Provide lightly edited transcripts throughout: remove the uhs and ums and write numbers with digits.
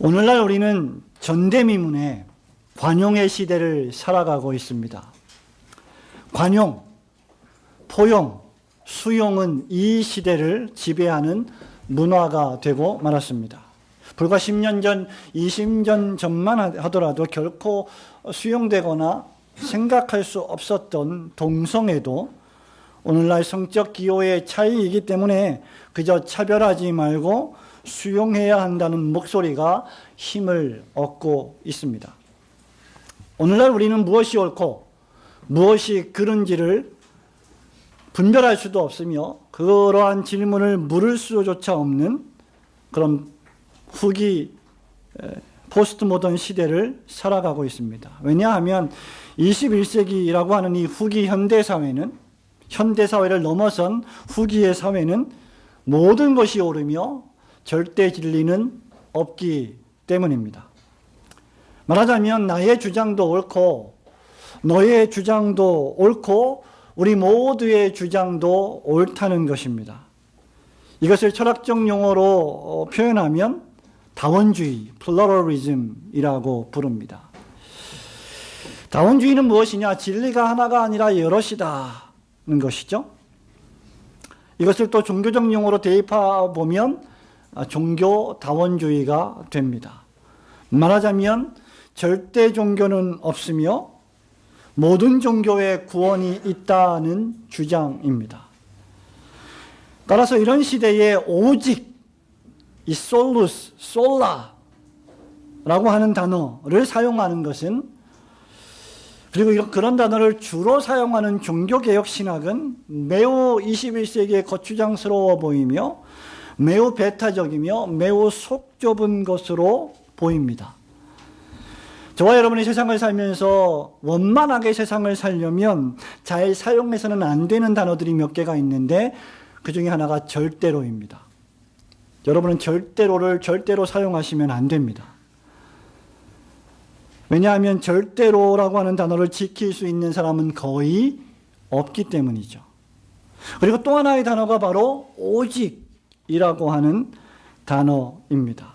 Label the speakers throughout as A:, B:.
A: 오늘날 우리는 전대미문의 관용의 시대를 살아가고 있습니다. 관용, 포용, 수용은 이 시대를 지배하는 문화가 되고 말았습니다. 불과 10년 전, 20년 전만 하더라도 결코 수용되거나 생각할 수 없었던 동성애도 오늘날 성적 기호의 차이이기 때문에 그저 차별하지 말고 수용해야 한다는 목소리가 힘을 얻고 있습니다. 오늘날 우리는 무엇이 옳고 무엇이 그른지를 분별할 수도 없으며 그러한 질문을 물을 수조차 없는 그런 후기 포스트 모던 시대를 살아가고 있습니다. 왜냐하면 21세기라고 하는 이 후기 현대사회는, 현대사회를 넘어선 후기의 사회는 모든 것이 옳으며 절대 진리는 없기 때문입니다. 말하자면 나의 주장도 옳고 너의 주장도 옳고 우리 모두의 주장도 옳다는 것입니다. 이것을 철학적 용어로 표현하면 다원주의, 플러럴리즘이라고 부릅니다. 다원주의는 무엇이냐? 진리가 하나가 아니라 여럿이다는 것이죠. 이것을 또 종교적 용어로 대입해보면 종교 다원주의가 됩니다. 말하자면 절대 종교는 없으며 모든 종교에 구원이 있다는 주장입니다. 따라서 이런 시대에 오직 이 솔루스, 솔라라고 하는 단어를 사용하는 것은, 그리고 그런 단어를 주로 사용하는 종교개혁 신학은 매우 21세기에 거추장스러워 보이며 매우 배타적이며 매우 속 좁은 것으로 보입니다. 저와 여러분이 세상을 살면서 원만하게 세상을 살려면 잘 사용해서는 안 되는 단어들이 몇 개가 있는데 그 중에 하나가 절대로입니다. 여러분은 절대로를 절대로 사용하시면 안 됩니다. 왜냐하면 절대로라고 하는 단어를 지킬 수 있는 사람은 거의 없기 때문이죠. 그리고 또 하나의 단어가 바로 오직이라고 하는 단어입니다.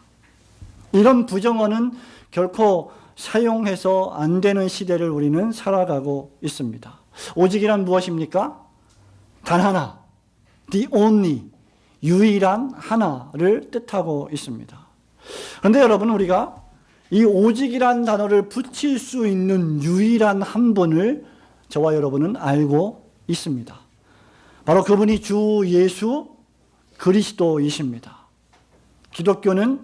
A: 이런 부정어는 결코 사용해서 안 되는 시대를 우리는 살아가고 있습니다. 오직이란 무엇입니까? 단 하나, the only, 유일한 하나를 뜻하고 있습니다. 그런데 여러분, 우리가 이 오직이란 단어를 붙일 수 있는 유일한 한 분을 저와 여러분은 알고 있습니다. 바로 그분이 주 예수 그리스도이십니다. 기독교는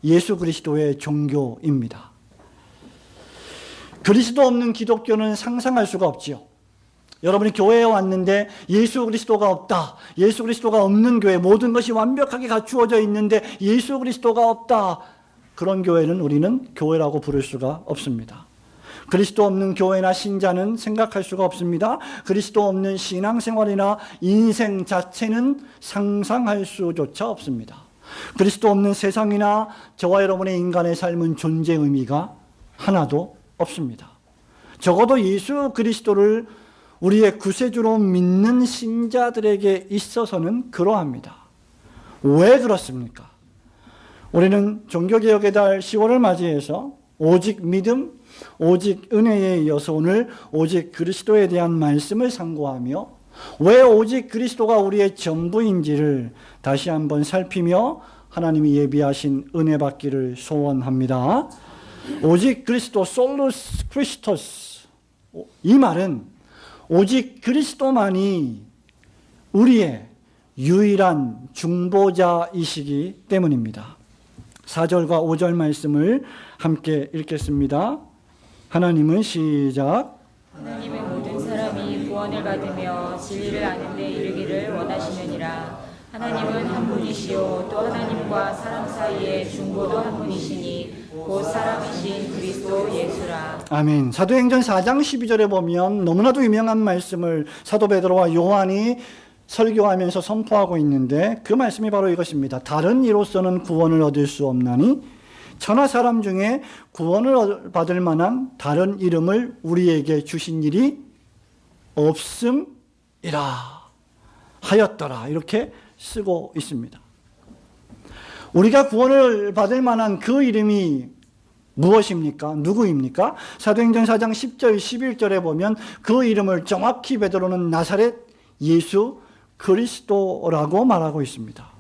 A: 예수 그리스도의 종교입니다. 그리스도 없는 기독교는 상상할 수가 없지요. 여러분이 교회에 왔는데 예수 그리스도가 없다, 예수 그리스도가 없는 교회, 모든 것이 완벽하게 갖추어져 있는데 예수 그리스도가 없다, 그런 교회는 우리는 교회라고 부를 수가 없습니다. 그리스도 없는 교회나 신자는 생각할 수가 없습니다. 그리스도 없는 신앙생활이나 인생 자체는 상상할 수조차 없습니다. 그리스도 없는 세상이나 저와 여러분의 인간의 삶은 존재 의미가 하나도 없습니다. 적어도 예수 그리스도를 우리의 구세주로 믿는 신자들에게 있어서는 그러합니다. 왜 그렇습니까? 우리는 종교개혁의 달 10월을 맞이해서 오직 믿음, 오직 은혜에 이어서 오늘 오직 그리스도에 대한 말씀을 상고하며 왜 오직 그리스도가 우리의 전부인지를 다시 한번 살피며 하나님이 예비하신 은혜 받기를 소원합니다. 오직 그리스도, 솔루스 크리스토스, 이 말은 오직 그리스도만이 우리의 유일한 중보자이시기 때문입니다. 4절과 5절 말씀을 함께 읽겠습니다. 하나님은 시작.
B: 하나님은 모든 사람이 구원을 받으며 진리를 아는 데 이르기를 원하시느니라. 하나님은 한 분이시요 또 하나님과 사람 사이에 중보도 한 분이시니 곧 사람이신 그리스도 예수라. 아멘.
A: 사도행전 4장 12절에 보면 너무나도 유명한 말씀을 사도 베드로와 요한이 설교하면서 선포하고 있는데 그 말씀이 바로 이것입니다. 다른 이로서는 구원을 얻을 수 없나니 천하 사람 중에 구원을 받을 만한 다른 이름을 우리에게 주신 일이 없음이라 하였더라. 이렇게 쓰고 있습니다. 우리가 구원을 받을 만한 그 이름이 무엇입니까? 누구입니까? 사도행전 4장 10절 11절에 보면 그 이름을 정확히 베드로는 나사렛 예수 그리스도라고 말하고 있습니다.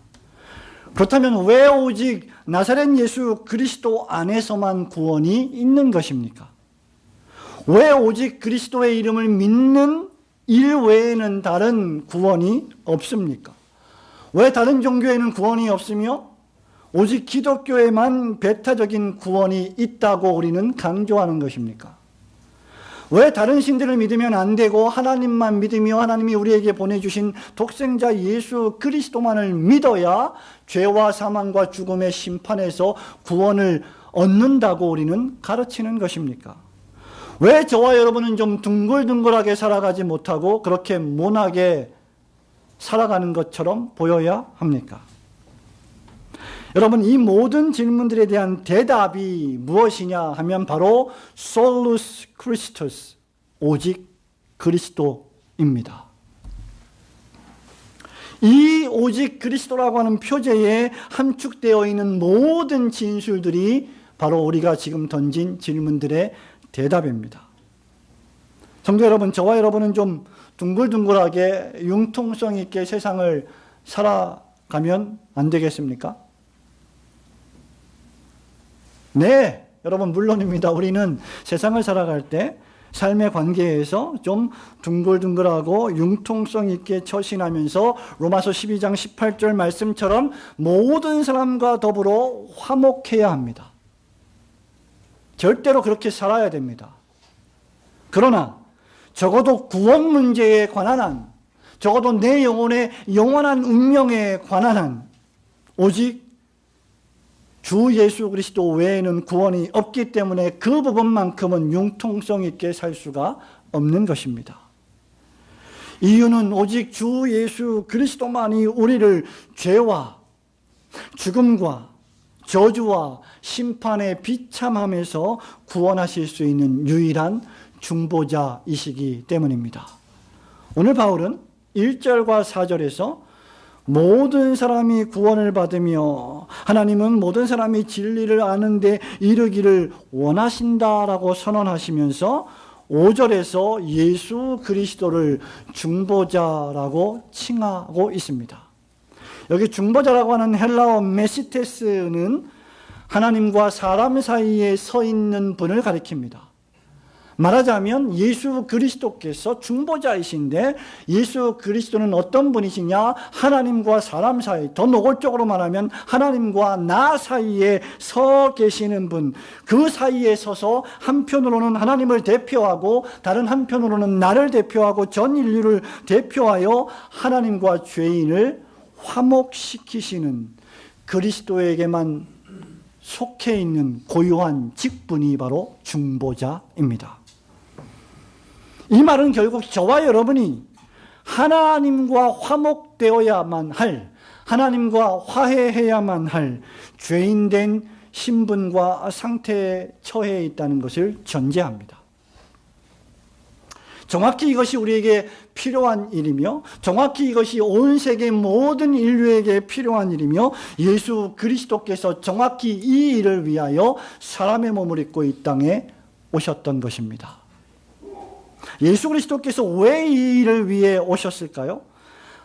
A: 그렇다면 왜 오직 나사렛 예수 그리스도 안에서만 구원이 있는 것입니까? 왜 오직 그리스도의 이름을 믿는 일 외에는 다른 구원이 없습니까? 왜 다른 종교에는 구원이 없으며 오직 기독교에만 배타적인 구원이 있다고 우리는 강조하는 것입니까? 왜 다른 신들을 믿으면 안 되고 하나님만 믿으며 하나님이 우리에게 보내주신 독생자 예수 그리스도만을 믿어야 죄와 사망과 죽음의 심판에서 구원을 얻는다고 우리는 가르치는 것입니까? 왜 저와 여러분은 좀 둥글둥글하게 살아가지 못하고 그렇게 모나게 살아가는 것처럼 보여야 합니까? 여러분, 이 모든 질문들에 대한 대답이 무엇이냐 하면 바로 솔루스 크리스토스, 오직 그리스도입니다. 이 오직 그리스도라고 하는 표제에 함축되어 있는 모든 진술들이 바로 우리가 지금 던진 질문들의 대답입니다. 성도 여러분, 저와 여러분은 좀 둥글둥글하게 융통성 있게 세상을 살아가면 안 되겠습니까? 네, 여러분 물론입니다. 우리는 세상을 살아갈 때 삶의 관계에서 좀 둥글둥글하고 융통성 있게 처신하면서 로마서 12장 18절 말씀처럼 모든 사람과 더불어 화목해야 합니다. 절대로 그렇게 살아야 됩니다. 그러나 적어도 구원 문제에 관한 한, 적어도 내 영혼의 영원한 운명에 관한 한 오직 주 예수 그리스도 외에는 구원이 없기 때문에 그 부분만큼은 융통성 있게 살 수가 없는 것입니다. 이유는 오직 주 예수 그리스도만이 우리를 죄와 죽음과 저주와 심판에 비참함에서 구원하실 수 있는 유일한 중보자이시기 때문입니다. 오늘 바울은 1절과 4절에서 모든 사람이 구원을 받으며 하나님은 모든 사람이 진리를 아는데 이르기를 원하신다라고 선언하시면서 5절에서 예수 그리스도를 중보자라고 칭하고 있습니다. 여기 중보자라고 하는 헬라어 메시테스는 하나님과 사람 사이에 서 있는 분을 가리킵니다. 말하자면 예수 그리스도께서 중보자이신데 예수 그리스도는 어떤 분이시냐? 하나님과 사람 사이, 더 노골적으로 말하면 하나님과 나 사이에 서 계시는 분, 그 사이에 서서 한편으로는 하나님을 대표하고 다른 한편으로는 나를 대표하고 전 인류를 대표하여 하나님과 죄인을 화목시키시는 그리스도에게만 속해 있는 고유한 직분이 바로 중보자입니다. 이 말은 결국 저와 여러분이 하나님과 화목되어야만 할, 하나님과 화해해야만 할 죄인된 신분과 상태에 처해 있다는 것을 전제합니다. 정확히 이것이 우리에게 필요한 일이며 정확히 이것이 온 세계 모든 인류에게 필요한 일이며 예수 그리스도께서 정확히 이 일을 위하여 사람의 몸을 입고 이 땅에 오셨던 것입니다. 예수 그리스도께서 왜 이 일을 위해 오셨을까요?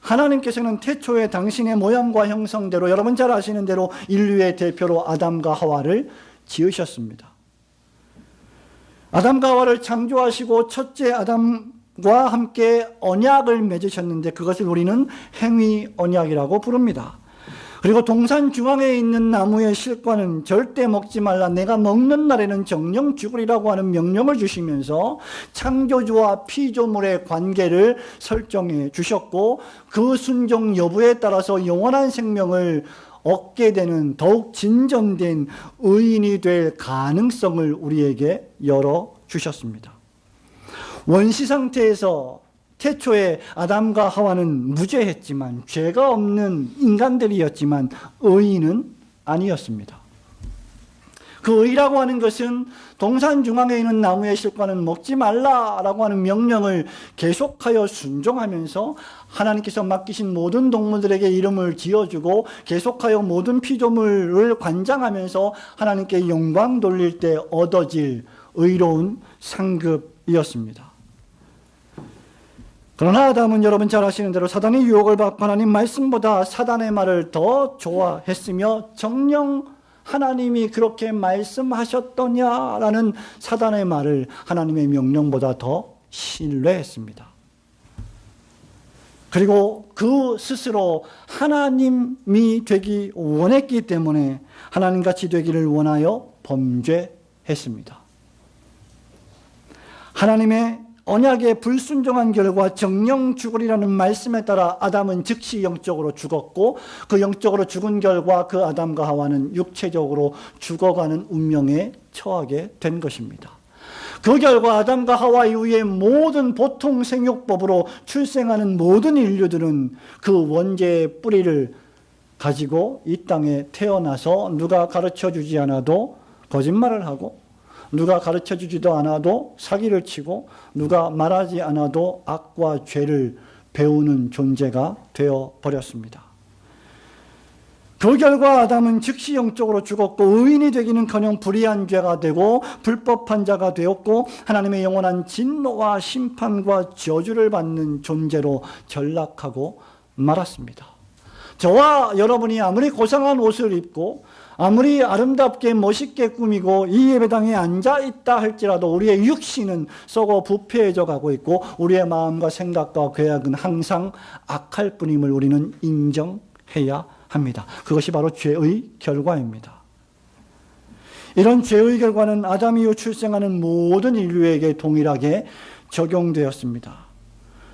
A: 하나님께서는 태초에 당신의 모양과 형성대로 여러분 잘 아시는 대로 인류의 대표로 아담과 하와를 지으셨습니다. 아담과 하와를 창조하시고 첫째 아담과 함께 언약을 맺으셨는데 그것을 우리는 행위 언약이라고 부릅니다. 그리고 동산 중앙에 있는 나무의 실과는 절대 먹지 말라, 내가 먹는 날에는 정령 죽으리라고 하는 명령을 주시면서 창조주와 피조물의 관계를 설정해 주셨고 그 순종 여부에 따라서 영원한 생명을 얻게 되는 더욱 진전된 의인이 될 가능성을 우리에게 열어주셨습니다. 원시 상태에서 태초에 아담과 하와는 무죄했지만 죄가 없는 인간들이었지만 의인은 아니었습니다. 그 의라고 하는 것은 동산 중앙에 있는 나무의 실과는 먹지 말라라고 하는 명령을 계속하여 순종하면서 하나님께서 맡기신 모든 동물들에게 이름을 지어주고 계속하여 모든 피조물을 관장하면서 하나님께 영광 돌릴 때 얻어질 의로운 상급이었습니다. 그러나 아담은 여러분 잘 아시는 대로 사단의 유혹을 받고 하나님 말씀보다 사단의 말을 더 좋아했으며 정녕 하나님이 그렇게 말씀하셨더냐라는 사단의 말을 하나님의 명령보다 더 신뢰했습니다. 그리고 그 스스로 하나님이 되기 원했기 때문에 하나님같이 되기를 원하여 범죄했습니다. 하나님의 언약에 불순종한 결과 정령 죽으리라는 말씀에 따라 아담은 즉시 영적으로 죽었고 그 영적으로 죽은 결과 그 아담과 하와는 육체적으로 죽어가는 운명에 처하게 된 것입니다. 그 결과 아담과 하와 이후에 모든 보통 생육법으로 출생하는 모든 인류들은 그 원죄의 뿌리를 가지고 이 땅에 태어나서 누가 가르쳐주지 않아도 거짓말을 하고 누가 가르쳐주지도 않아도 사기를 치고 누가 말하지 않아도 악과 죄를 배우는 존재가 되어버렸습니다. 그 결과 아담은 즉시 영적으로 죽었고 의인이 되기는커녕 불의한 죄가 되고 불법한 자가 되었고 하나님의 영원한 진노와 심판과 저주를 받는 존재로 전락하고 말았습니다. 저와 여러분이 아무리 고상한 옷을 입고 아무리 아름답게 멋있게 꾸미고 이 예배당에 앉아있다 할지라도 우리의 육신은 썩어 부패해져 가고 있고 우리의 마음과 생각과 계약은 항상 악할 뿐임을 우리는 인정해야 합니다. 그것이 바로 죄의 결과입니다. 이런 죄의 결과는 아담 이후 출생하는 모든 인류에게 동일하게 적용되었습니다.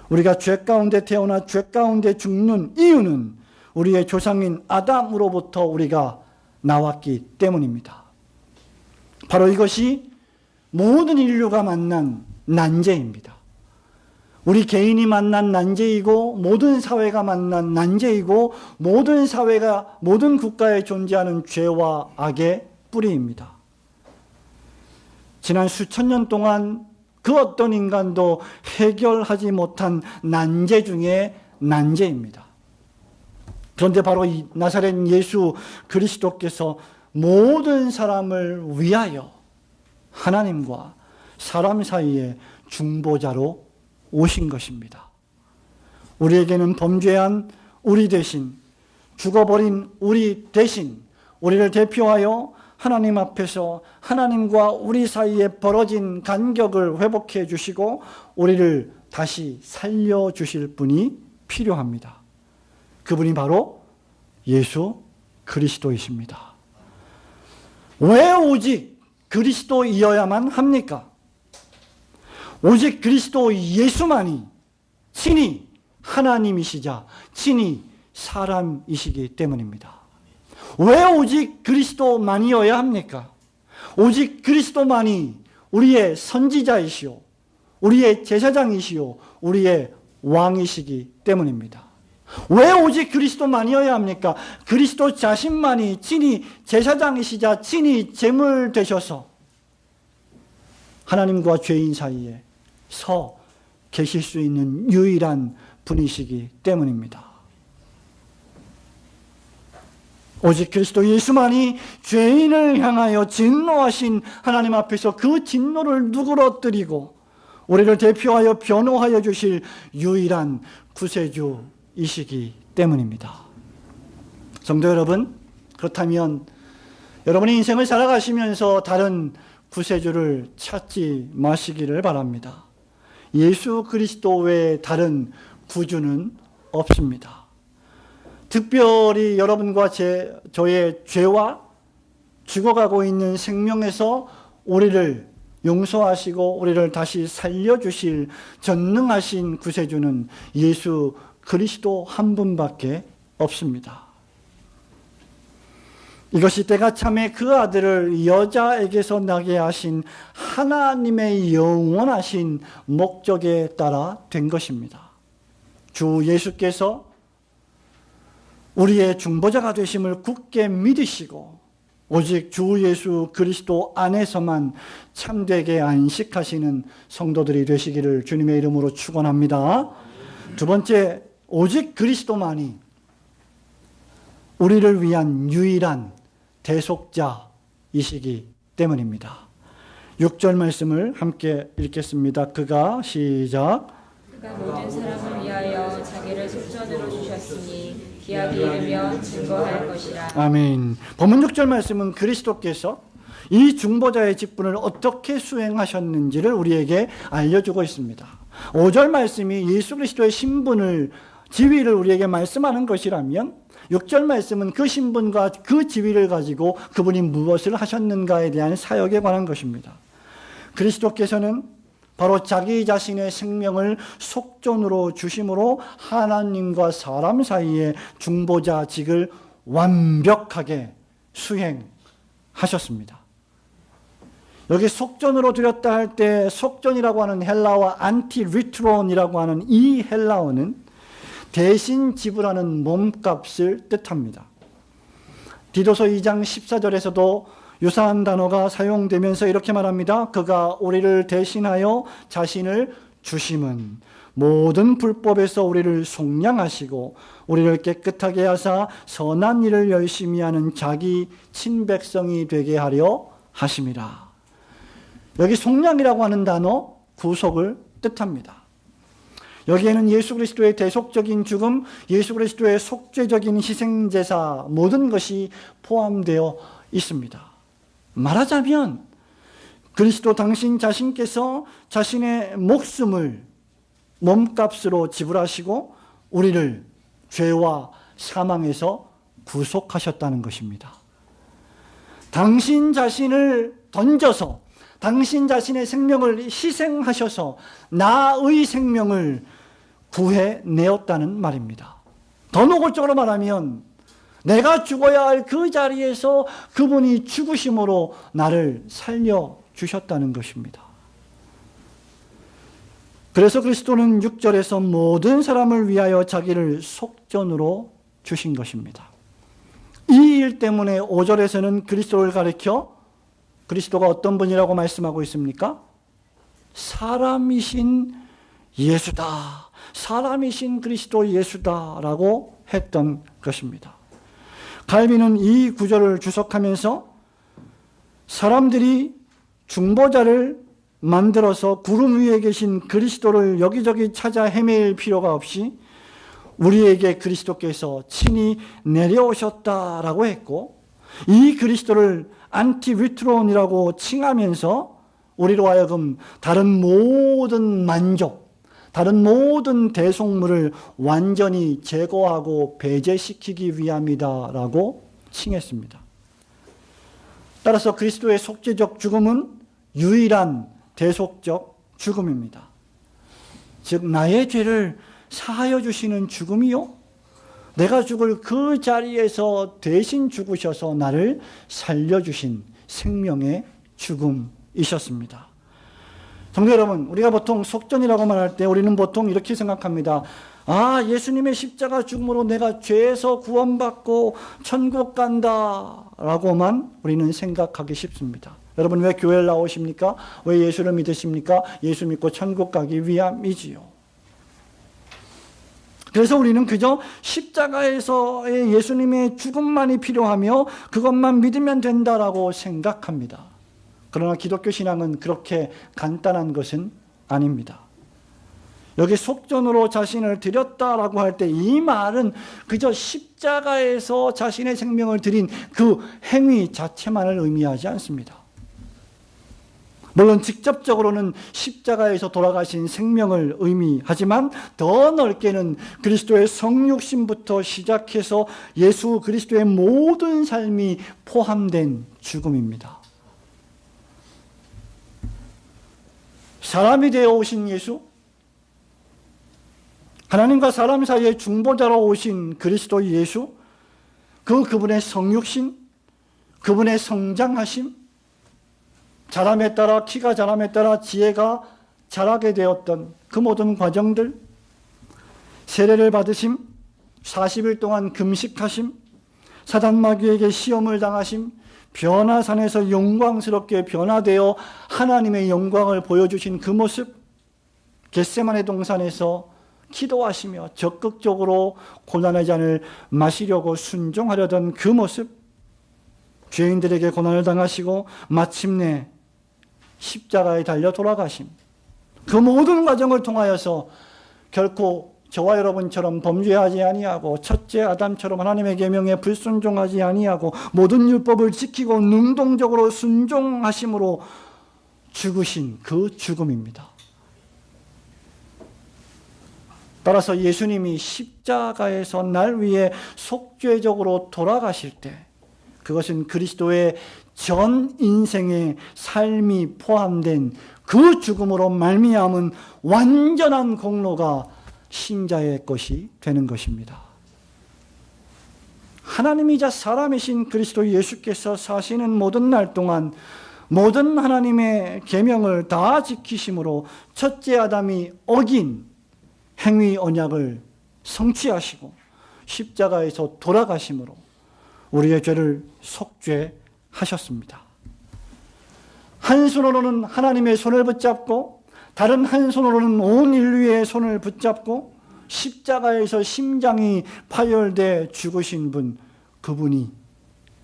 A: 우리가 죄 가운데 태어나 죄 가운데 죽는 이유는 우리의 조상인 아담으로부터 우리가 나왔기 때문입니다. 바로 이것이 모든 인류가 만난 난제입니다. 우리 개인이 만난 난제이고 모든 사회가 만난 난제이고 모든 사회가 모든 국가에 존재하는 죄와 악의 뿌리입니다. 지난 수천 년 동안 그 어떤 인간도 해결하지 못한 난제 중에 난제입니다. 그런데 바로 이 나사렛 예수 그리스도께서 모든 사람을 위하여 하나님과 사람 사이에 중보자로 오신 것입니다. 우리에게는 범죄한 우리 대신, 죽어버린 우리 대신 우리를 대표하여 하나님 앞에서 하나님과 우리 사이에 벌어진 간격을 회복해 주시고 우리를 다시 살려주실 분이 필요합니다. 그분이 바로 예수 그리스도이십니다. 왜 오직 그리스도이어야만 합니까? 오직 그리스도 예수만이 친히 하나님이시자 친히 사람이시기 때문입니다. 왜 오직 그리스도만이어야 합니까? 오직 그리스도만이 우리의 선지자이시오, 우리의 제사장이시오, 우리의 왕이시기 때문입니다. 왜 오직 그리스도만이어야 합니까? 그리스도 자신만이 친히 제사장이시자 친히 제물 되셔서 하나님과 죄인 사이에 서 계실 수 있는 유일한 분이시기 때문입니다. 오직 그리스도 예수만이 죄인을 향하여 진노하신 하나님 앞에서 그 진노를 누그러뜨리고 우리를 대표하여 변호하여 주실 유일한 구세주이시기 때문입니다. 성도 여러분, 그렇다면 여러분의 인생을 살아가시면서 다른 구세주를 찾지 마시기를 바랍니다. 예수 그리스도 외에 다른 구주는 없습니다. 특별히 여러분과 저의 죄와 죽어가고 있는 생명에서 우리를 용서하시고 우리를 다시 살려주실 전능하신 구세주는 예수 그리스도 한 분밖에 없습니다. 이것이 때가 참에 그 아들을 여자에게서 나게 하신 하나님의 영원하신 목적에 따라 된 것입니다. 주 예수께서 우리의 중보자가 되심을 굳게 믿으시고 오직 주 예수 그리스도 안에서만 참되게 안식하시는 성도들이 되시기를 주님의 이름으로 축원합니다. 두 번째, 오직 그리스도만이 우리를 위한 유일한 대속자이시기 때문입니다. 6절 말씀을 함께 읽겠습니다. 그가 시작.
B: 그가 모든 사람을 위하여 자기를 속전으로 주셨으니 기약이 이르면 증거할 것이라.
A: 아멘. 본문 6절 말씀은 그리스도께서 이 중보자의 직분을 어떻게 수행하셨는지를 우리에게 알려주고 있습니다. 5절 말씀이 예수 그리스도의 신분을, 지위를 우리에게 말씀하는 것이라면 6절 말씀은 그 신분과 그 지위를 가지고 그분이 무엇을 하셨는가에 대한 사역에 관한 것입니다. 그리스도께서는 바로 자기 자신의 생명을 속전으로 주심으로 하나님과 사람 사이의 중보자직을 완벽하게 수행하셨습니다. 여기 속전으로 드렸다 할 때 속전이라고 하는 헬라어 안티리트론이라고 하는 이 헬라어는 대신 지불하는 몸값을 뜻합니다. 디도서 2장 14절에서도 유사한 단어가 사용되면서 이렇게 말합니다. 그가 우리를 대신하여 자신을 주심은 모든 불법에서 우리를 속량하시고 우리를 깨끗하게 하사 선한 일을 열심히 하는 자기 친백성이 되게 하려 하심이라. 여기 속량이라고 하는 단어 구속을 뜻합니다. 여기에는 예수 그리스도의 대속적인 죽음, 예수 그리스도의 속죄적인 희생제사 모든 것이 포함되어 있습니다. 말하자면 그리스도 당신 자신께서 자신의 목숨을 몸값으로 지불하시고 우리를 죄와 사망에서 구속하셨다는 것입니다. 당신 자신을 던져서 당신 자신의 생명을 희생하셔서 나의 생명을 구해내었다는 말입니다. 더 노골적으로 말하면 내가 죽어야 할 그 자리에서 그분이 죽으심으로 나를 살려주셨다는 것입니다. 그래서 그리스도는 6절에서 모든 사람을 위하여 자기를 속전으로 주신 것입니다. 이 일 때문에 5절에서는 그리스도를 가리켜 그리스도가 어떤 분이라고 말씀하고 있습니까? 사람이신 예수다. 사람이신 그리스도 예수다라고 했던 것입니다. 갈비는 이 구절을 주석하면서 사람들이 중보자를 만들어서 구름 위에 계신 그리스도를 여기저기 찾아 헤매일 필요가 없이 우리에게 그리스도께서 친히 내려오셨다라고 했고, 이 그리스도를 안티위트론이라고 칭하면서 우리로 하여금 다른 모든 만족, 다른 모든 대속물을 완전히 제거하고 배제시키기 위함이다라고 칭했습니다. 따라서 그리스도의 속죄적 죽음은 유일한 대속적 죽음입니다. 즉 나의 죄를 사하여 주시는 죽음이요, 내가 죽을 그 자리에서 대신 죽으셔서 나를 살려주신 생명의 죽음이셨습니다. 성도 여러분, 우리가 보통 속전이라고 말할 때 우리는 보통 이렇게 생각합니다. 아, 예수님의 십자가 죽음으로 내가 죄에서 구원받고 천국 간다 라고만 우리는 생각하기 쉽습니다. 여러분, 왜 교회를 나오십니까? 왜 예수를 믿으십니까? 예수 믿고 천국 가기 위함이지요. 그래서 우리는 그저 십자가에서의 예수님의 죽음만이 필요하며 그것만 믿으면 된다라고 생각합니다. 그러나 기독교 신앙은 그렇게 간단한 것은 아닙니다. 여기 속전으로 자신을 드렸다라고 할 때 이 말은 그저 십자가에서 자신의 생명을 드린 그 행위 자체만을 의미하지 않습니다. 물론 직접적으로는 십자가에서 돌아가신 생명을 의미하지만 더 넓게는 그리스도의 성육신부터 시작해서 예수 그리스도의 모든 삶이 포함된 죽음입니다. 사람이 되어 오신 예수, 하나님과 사람 사이의 중보자로 오신 그리스도 예수, 그분의 성육신, 그분의 성장하심, 자람에 따라, 키가 자람에 따라 지혜가 자라게 되었던 그 모든 과정들, 세례를 받으심, 40일 동안 금식하심, 사단 마귀에게 시험을 당하심, 변화산에서 영광스럽게 변화되어 하나님의 영광을 보여주신 그 모습, 겟세마네 동산에서 기도하시며 적극적으로 고난의 잔을 마시려고 순종하려던 그 모습, 죄인들에게 고난을 당하시고 마침내 십자가에 달려 돌아가심, 그 모든 과정을 통하여서 결코 저와 여러분처럼 범죄하지 아니하고 첫째 아담처럼 하나님의 계명에 불순종하지 아니하고 모든 율법을 지키고 능동적으로 순종하심으로 죽으신 그 죽음입니다. 따라서 예수님이 십자가에서 날 위해 속죄적으로 돌아가실 때 그것은 그리스도의 전 인생의 삶이 포함된 그 죽음으로 말미암은 완전한 공로가 신자의 것이 되는 것입니다. 하나님이자 사람이신 그리스도 예수께서 사시는 모든 날 동안 모든 하나님의 계명을 다 지키심으로 첫째 아담이 어긴 행위 언약을 성취하시고 십자가에서 돌아가심으로 우리의 죄를 속죄하셨습니다. 한 손으로는 하나님의 손을 붙잡고 다른 한 손으로는 온 인류의 손을 붙잡고 십자가에서 심장이 파열돼 죽으신 분, 그분이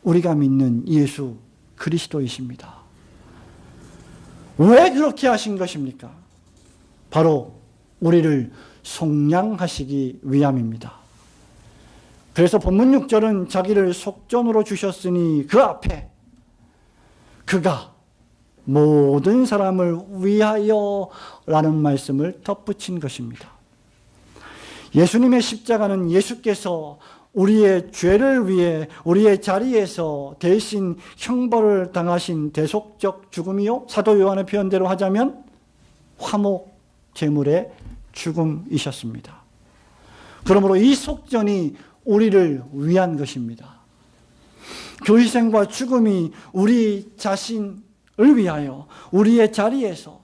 A: 우리가 믿는 예수 그리스도이십니다. 왜 그렇게 하신 것입니까? 바로 우리를 속량하시기 위함입니다. 그래서 본문 6절은 자기를 속전으로 주셨으니 그 앞에 그가 모든 사람을 위하여 라는 말씀을 덧붙인 것입니다. 예수님의 십자가는 예수께서 우리의 죄를 위해 우리의 자리에서 대신 형벌을 당하신 대속적 죽음이요, 사도 요한의 표현대로 하자면 화목 제물의 죽음이셨습니다. 그러므로 이 속전이 우리를 위한 것입니다. 그 희생과 죽음이 우리 자신을 위하여 우리의 자리에서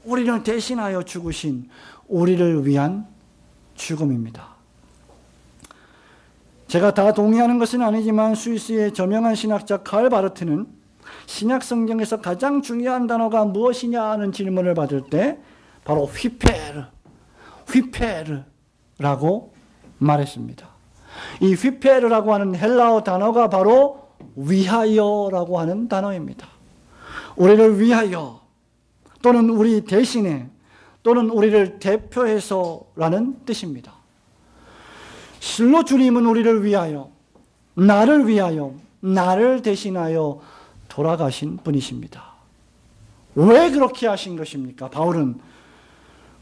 A: 우리를 대신하여 죽으신 우리를 위한 죽음입니다. 제가 다 동의하는 것은 아니지만 스위스의 저명한 신학자 칼 바르트는 신약 성경에서 가장 중요한 단어가 무엇이냐 하는 질문을 받을 때 바로 휘페르라고 말했습니다. 이 휘페르라고 하는 헬라어 단어가 바로 위하여라고 하는 단어입니다. 우리를 위하여 또는 우리 대신에 또는 우리를 대표해서라는 뜻입니다. 실로 주님은 우리를 위하여, 나를 대신하여 돌아가신 분이십니다. 왜 그렇게 하신 것입니까? 바울은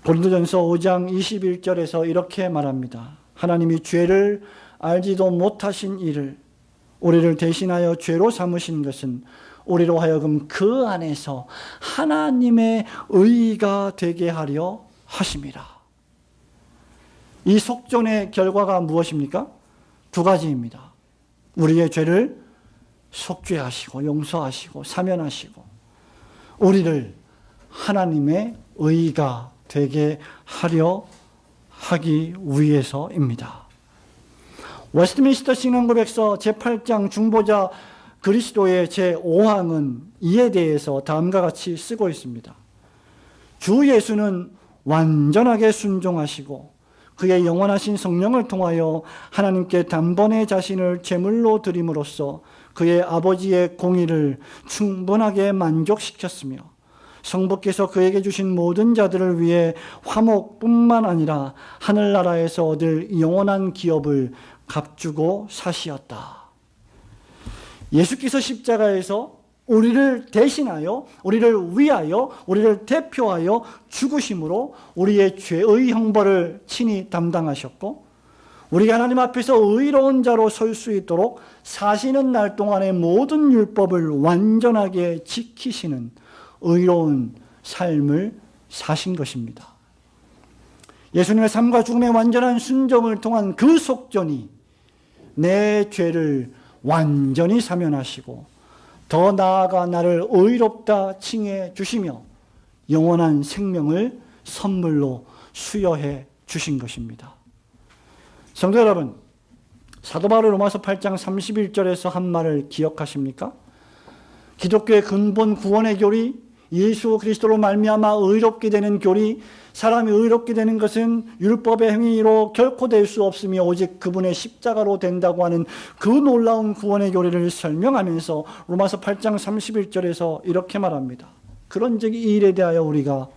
A: 고린도전서 5장 21절에서 이렇게 말합니다. 하나님이 죄를 알지도 못하신 이를 우리를 대신하여 죄로 삼으신 것은 우리로 하여금 그 안에서 하나님의 의가 되게 하려 하심이라. 이 속전의 결과가 무엇입니까? 두 가지입니다. 우리의 죄를 속죄하시고 용서하시고 사면하시고 우리를 하나님의 의가 되게 하려 하기 위해서입니다. 웨스트민스터 신앙고백서 제8장 중보자 그리스도의 제5항은 이에 대해서 다음과 같이 쓰고 있습니다. 주 예수는 완전하게 순종하시고 그의 영원하신 성령을 통하여 하나님께 단번에 자신을 제물로 드림으로써 그의 아버지의 공의를 충분하게 만족시켰으며 성부께서 그에게 주신 모든 자들을 위해 화목뿐만 아니라 하늘나라에서 얻을 영원한 기업을 값주고 사시었다. 예수께서 십자가에서 우리를 대신하여, 우리를 위하여, 우리를 대표하여 죽으심으로 우리의 죄의 형벌을 친히 담당하셨고 우리가 하나님 앞에서 의로운 자로 설 수 있도록 사시는 날 동안의 모든 율법을 완전하게 지키시는 의로운 삶을 사신 것입니다. 예수님의 삶과 죽음의 완전한 순종을 통한 그 속전이 내 죄를 완전히 사면하시고 더 나아가 나를 의롭다 칭해 주시며 영원한 생명을 선물로 수여해 주신 것입니다. 성도 여러분, 사도 바울이 로마서 8장 31절에서 한 말을 기억하십니까? 기독교의 근본 구원의 교리, 예수 그리스도로 말미암아 의롭게 되는 교리, 사람이 의롭게 되는 것은 율법의 행위로 결코 될 수 없으며 오직 그분의 십자가로 된다고 하는 그 놀라운 구원의 교리를 설명하면서 로마서 8장 31절에서 이렇게 말합니다. 그런즉 이 일에 대하여 우리가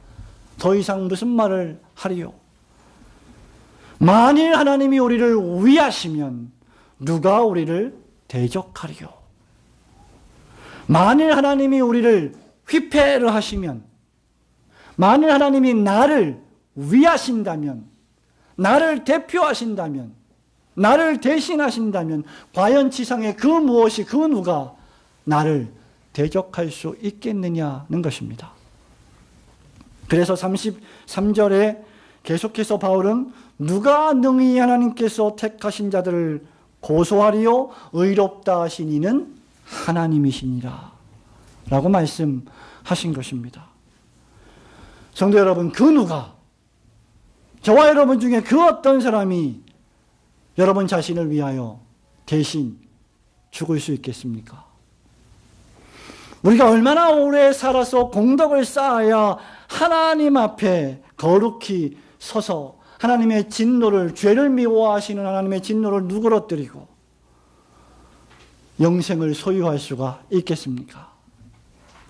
A: 더 이상 무슨 말을 하리요? 만일 하나님이 우리를 위하시면 누가 우리를 대적하리요? 만일 하나님이 우리를 휘폐를 하시면, 만일 하나님이 나를 위하신다면, 나를 대표하신다면, 나를 대신하신다면 과연 지상에 그 무엇이, 그 누가 나를 대적할 수 있겠느냐는 것입니다. 그래서 33절에 계속해서 바울은 누가 능히 하나님께서 택하신 자들을 고소하리요? 의롭다 하신 이는 하나님이시니라 라고 말씀하신 것입니다. 성도 여러분, 그 누가, 저와 여러분 중에 그 어떤 사람이 여러분 자신을 위하여 대신 죽을 수 있겠습니까? 우리가 얼마나 오래 살아서 공덕을 쌓아야 하나님 앞에 거룩히 서서 하나님의 진노를, 죄를 미워하시는 하나님의 진노를 누그러뜨리고 영생을 소유할 수가 있겠습니까?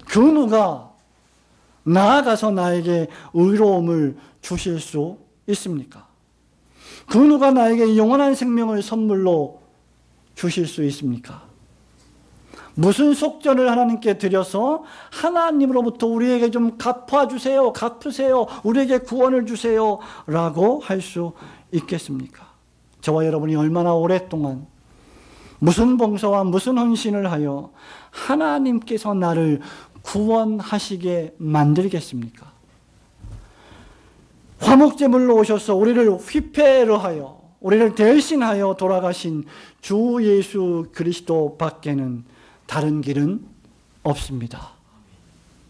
A: 그 누가 나아가서 나에게 의로움을 주실 수 있습니까? 그 누가 나에게 영원한 생명을 선물로 주실 수 있습니까? 무슨 속전을 하나님께 드려서 하나님으로부터 우리에게 좀 갚아주세요, 갚으세요, 우리에게 구원을 주세요 라고 할 수 있겠습니까? 저와 여러분이 얼마나 오랫동안 무슨 봉사와 무슨 헌신을 하여 하나님께서 나를 구원하시게 만들겠습니까? 화목제물로 오셔서 우리를 휘폐를 하여 우리를 대신하여 돌아가신 주 예수 그리스도 밖에는 다른 길은 없습니다.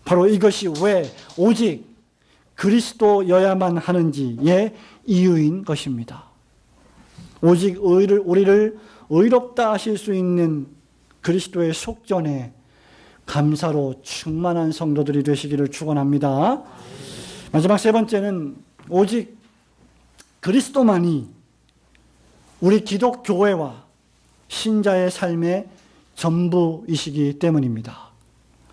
A: 바로 이것이 왜 오직 그리스도여야만 하는지의 이유인 것입니다. 오직 우리를 의롭다 하실 수 있는 그리스도의 속전에 감사로 충만한 성도들이 되시기를 축원합니다. 마지막 세 번째는 오직 그리스도만이 우리 기독교회와 신자의 삶의 전부이시기 때문입니다.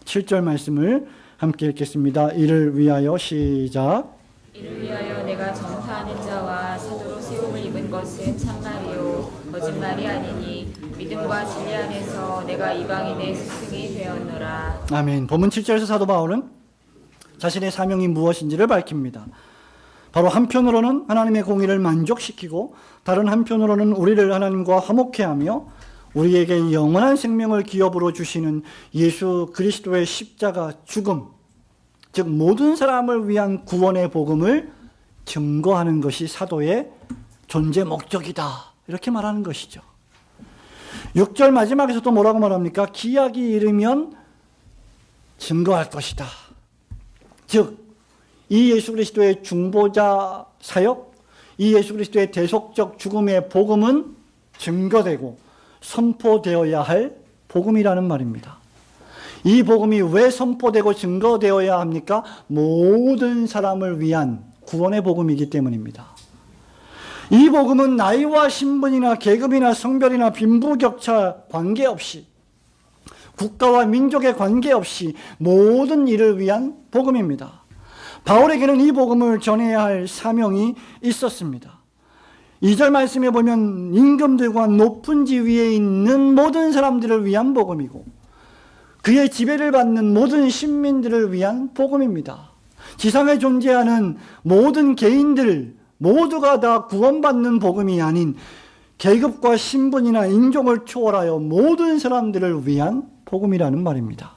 A: 7절 말씀을 함께 읽겠습니다. 이를 위하여 시작.
B: 이를 위하여 내가 전사하는 자와 사도로 세움을 입은 것은 참말이요 거짓말이 아니니 믿음과 진리 안에서 내가 이방인의 스승이 되었노라.
A: 아멘. 본문 7절에서 사도 바울은 자신의 사명이 무엇인지를 밝힙니다. 바로 한편으로는 하나님의 공의를 만족시키고 다른 한편으로는 우리를 하나님과 화목케 하며 우리에게 영원한 생명을 기업으로 주시는 예수 그리스도의 십자가 죽음, 즉 모든 사람을 위한 구원의 복음을 증거하는 것이 사도의 존재 목적이다, 이렇게 말하는 것이죠. 6절 마지막에서 또 뭐라고 말합니까? 기약이 이르면 증거할 것이다. 즉 이 예수 그리스도의 중보자 사역, 이 예수 그리스도의 대속적 죽음의 복음은 증거되고 선포되어야 할 복음이라는 말입니다. 이 복음이 왜 선포되고 증거되어야 합니까? 모든 사람을 위한 구원의 복음이기 때문입니다. 이 복음은 나이와 신분이나 계급이나 성별이나 빈부격차 관계없이, 국가와 민족에 관계없이 모든 일을 위한 복음입니다. 바울에게는 이 복음을 전해야 할 사명이 있었습니다. 2절 말씀에 보면 임금들과 높은 지위에 있는 모든 사람들을 위한 복음이고 그의 지배를 받는 모든 신민들을 위한 복음입니다. 지상에 존재하는 모든 개인들 모두가 다 구원받는 복음이 아닌 계급과 신분이나 인종을 초월하여 모든 사람들을 위한 복음이라는 말입니다.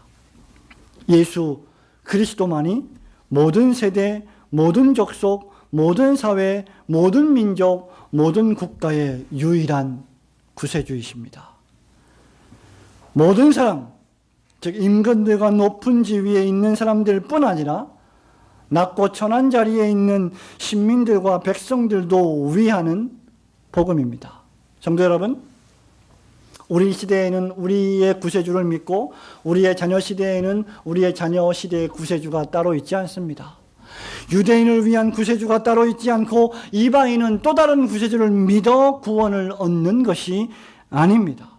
A: 예수 그리스도만이 모든 세대, 모든 족속, 모든 사회, 모든 민족, 모든 국가의 유일한 구세주이십니다. 모든 사람, 즉 임금들과 높은 지위에 있는 사람들뿐 아니라 낮고 천한 자리에 있는 신민들과 백성들도 위하는 복음입니다. 성도 여러분, 우리 시대에는 우리의 구세주를 믿고 우리의 자녀 시대에는 우리의 자녀 시대의 구세주가 따로 있지 않습니다. 유대인을 위한 구세주가 따로 있지 않고 이방인은 또 다른 구세주를 믿어 구원을 얻는 것이 아닙니다.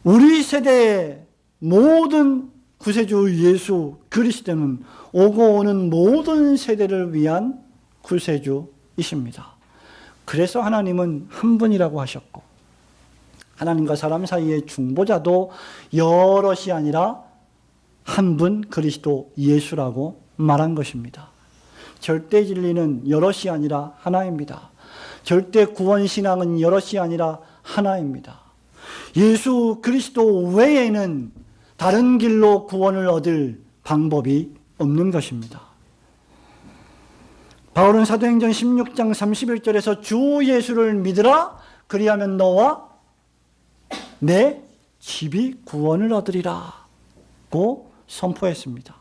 A: 우리 세대의 모든 구세주 예수 그리스도는 오고 오는 모든 세대를 위한 구세주이십니다. 그래서 하나님은 한 분이라고 하셨고 하나님과 사람 사이의 중보자도 여럿이 아니라 한 분 그리스도 예수라고 말한 것입니다. 절대 진리는 여럿이 아니라 하나입니다. 절대 구원 신앙은 여럿이 아니라 하나입니다. 예수 그리스도 외에는 다른 길로 구원을 얻을 방법이 없는 것입니다. 바울은 사도행전 16장 31절에서 주 예수를 믿으라 그리하면 너와 내 집이 구원을 얻으리라고 선포했습니다.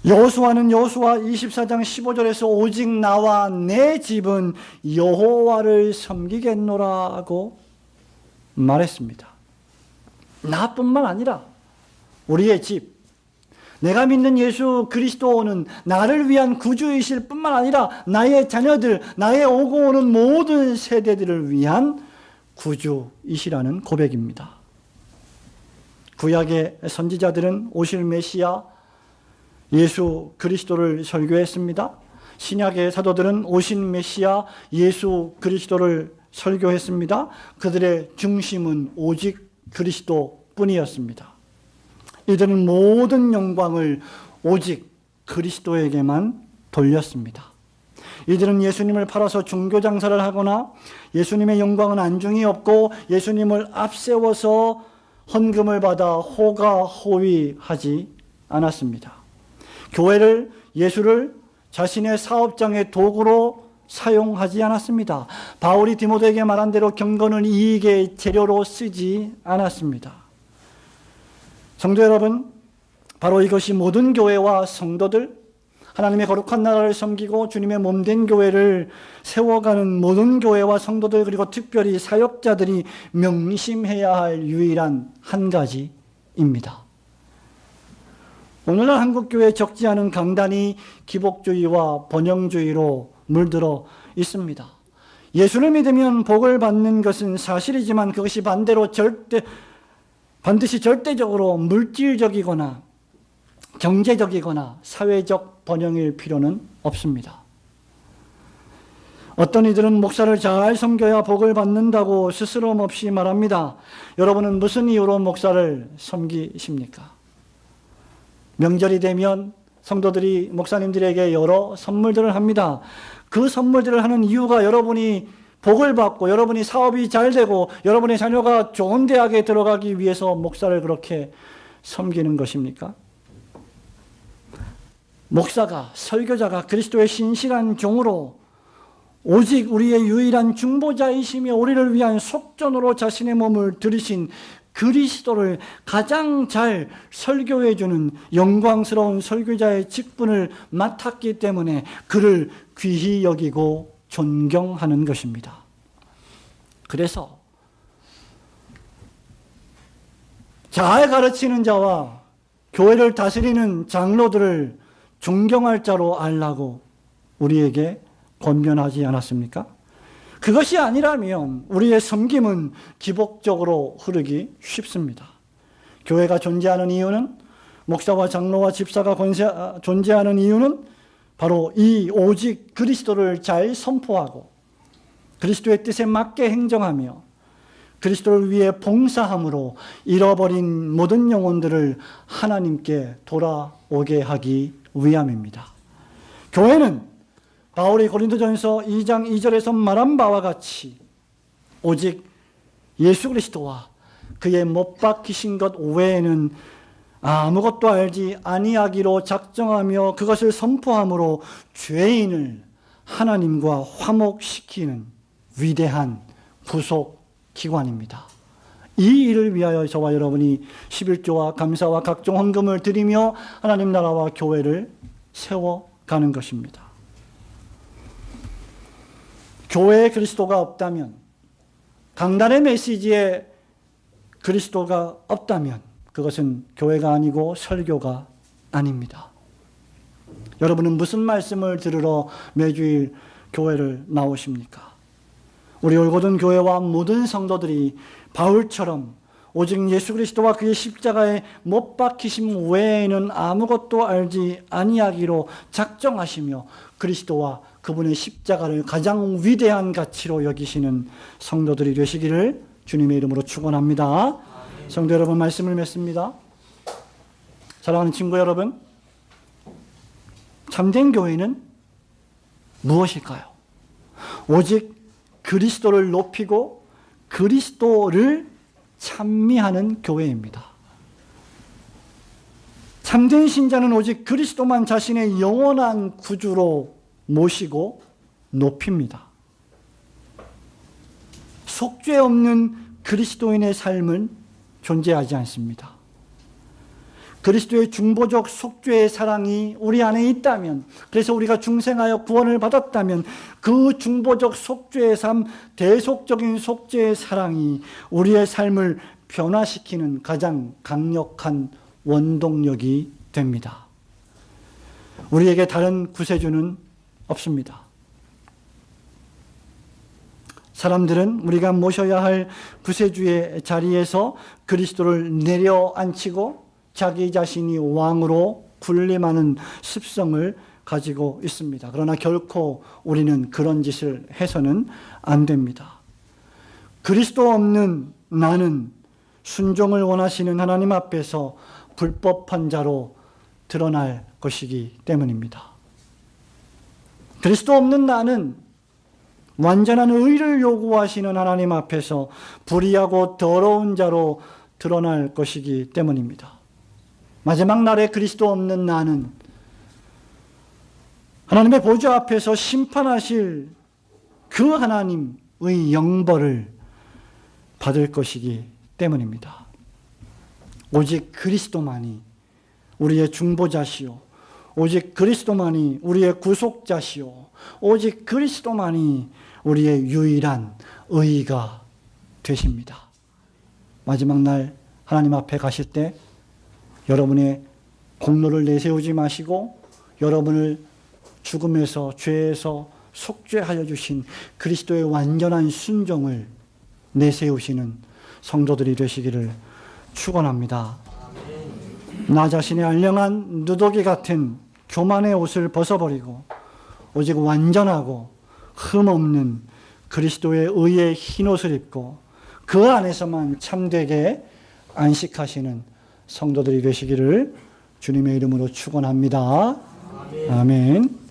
A: 여호수아는 여호수아 24장 15절에서 오직 나와 내 집은 여호와를 섬기겠노라고 말했습니다. 나뿐만 아니라 우리의 집, 내가 믿는 예수 그리스도는 나를 위한 구주이실 뿐만 아니라 나의 자녀들, 나의 오고 오는 모든 세대들을 위한 구주이시라는 고백입니다. 구약의 선지자들은 오실 메시아 예수 그리스도를 설교했습니다. 신약의 사도들은 오신 메시아 예수 그리스도를 설교했습니다. 그들의 중심은 오직 그리스도뿐이었습니다. 이들은 모든 영광을 오직 그리스도에게만 돌렸습니다. 이들은 예수님을 팔아서 종교장사를 하거나 예수님의 영광은 안중이 없고 예수님을 앞세워서 헌금을 받아 호가호위하지 않았습니다. 교회를, 예수를 자신의 사업장의 도구로 사용하지 않았습니다. 바울이 디모데에게 말한 대로 경건은 이익의 재료로 쓰지 않았습니다. 성도 여러분, 바로 이것이 모든 교회와 성도들, 하나님의 거룩한 나라를 섬기고 주님의 몸된 교회를 세워가는 모든 교회와 성도들 그리고 특별히 사역자들이 명심해야 할 유일한 한 가지입니다. 오늘날 한국교회에 적지 않은 강단이 기복주의와 번영주의로 물들어 있습니다. 예수를 믿으면 복을 받는 것은 사실이지만 그것이 반드시 절대적으로 물질적이거나 경제적이거나 사회적 번영일 필요는 없습니다. 어떤 이들은 목사를 잘 섬겨야 복을 받는다고 스스럼 없이 말합니다. 여러분은 무슨 이유로 목사를 섬기십니까? 명절이 되면 성도들이 목사님들에게 여러 선물들을 합니다. 그 선물들을 하는 이유가 여러분이 복을 받고 여러분이 사업이 잘 되고 여러분의 자녀가 좋은 대학에 들어가기 위해서 목사를 그렇게 섬기는 것입니까? 목사가, 설교자가 그리스도의 신실한 종으로 오직 우리의 유일한 중보자이시며 우리를 위한 속전으로 자신의 몸을 들이신 그리스도를 가장 잘 설교해주는 영광스러운 설교자의 직분을 맡았기 때문에 그를 귀히 여기고 존경하는 것입니다. 그래서 잘 가르치는 자와 교회를 다스리는 장로들을 존경할 자로 알라고 우리에게 권면하지 않았습니까? 그것이 아니라면 우리의 섬김은 기복적으로 흐르기 쉽습니다. 교회가 존재하는 이유는, 목사와 장로와 집사가 존재하는 이유는 바로 이 오직 그리스도를 잘 선포하고 그리스도의 뜻에 맞게 행정하며 그리스도를 위해 봉사함으로 잃어버린 모든 영혼들을 하나님께 돌아오게 하기 위함입니다. 교회는 바울이 고린도전서 2장 2절에서 말한 바와 같이 오직 예수 그리스도와 그의 못 박히신 것 외에는 아무것도 알지 아니하기로 작정하며 그것을 선포함으로 죄인을 하나님과 화목시키는 위대한 구속기관입니다. 이 일을 위하여 저와 여러분이 11조와 감사와 각종 헌금을 드리며 하나님 나라와 교회를 세워가는 것입니다. 교회에 그리스도가 없다면 강단의 메시지에 그리스도가 없다면 그것은 교회가 아니고 설교가 아닙니다. 여러분은 무슨 말씀을 들으러 매주일 교회를 나오십니까? 우리 올고든 교회와 모든 성도들이 바울처럼 오직 예수 그리스도와 그의 십자가에 못 박히심 외에는 아무것도 알지 아니하기로 작정하시며 그리스도와 그분의 십자가를 가장 위대한 가치로 여기시는 성도들이 되시기를 주님의 이름으로 축원합니다. 성도 여러분, 말씀을 맺습니다. 사랑하는 친구 여러분, 참된 교회는 무엇일까요? 오직 그리스도를 높이고 그리스도를 찬미하는 교회입니다. 참된 신자는 오직 그리스도만 자신의 영원한 구주로 모시고 높입니다. 속죄 없는 그리스도인의 삶은 존재하지 않습니다. 그리스도의 중보적 속죄의 사랑이 우리 안에 있다면, 그래서 우리가 중생하여 구원을 받았다면 그 중보적 속죄의 삶, 대속적인 속죄의 사랑이 우리의 삶을 변화시키는 가장 강력한 원동력이 됩니다. 우리에게 다른 구세주는 없습니다. 사람들은 우리가 모셔야 할 구세주의 자리에서 그리스도를 내려앉히고 자기 자신이 왕으로 군림하는 습성을 가지고 있습니다. 그러나 결코 우리는 그런 짓을 해서는 안 됩니다. 그리스도 없는 나는 순종을 원하시는 하나님 앞에서 불법한 자로 드러날 것이기 때문입니다. 그리스도 없는 나는 완전한 의를 요구하시는 하나님 앞에서 불의하고 더러운 자로 드러날 것이기 때문입니다. 마지막 날에 그리스도 없는 나는 하나님의 보좌 앞에서 심판하실 그 하나님의 영벌을 받을 것이기 때문입니다. 오직 그리스도만이 우리의 중보자시오. 오직 그리스도만이 우리의 구속자시오. 오직 그리스도만이 우리의 유일한 의의가 되십니다. 마지막 날 하나님 앞에 가실 때 여러분의 공로를 내세우지 마시고 여러분을 죽음에서 죄에서 속죄하여 주신 그리스도의 완전한 순종을 내세우시는 성도들이 되시기를 축원합니다. 나 자신의 알량한 누더기 같은 교만의 옷을 벗어버리고 오직 완전하고 흠없는 그리스도의 의의 흰옷을 입고 그 안에서만 참되게 안식하시는 성도들이 되시기를 주님의 이름으로 축원합니다. 아멘.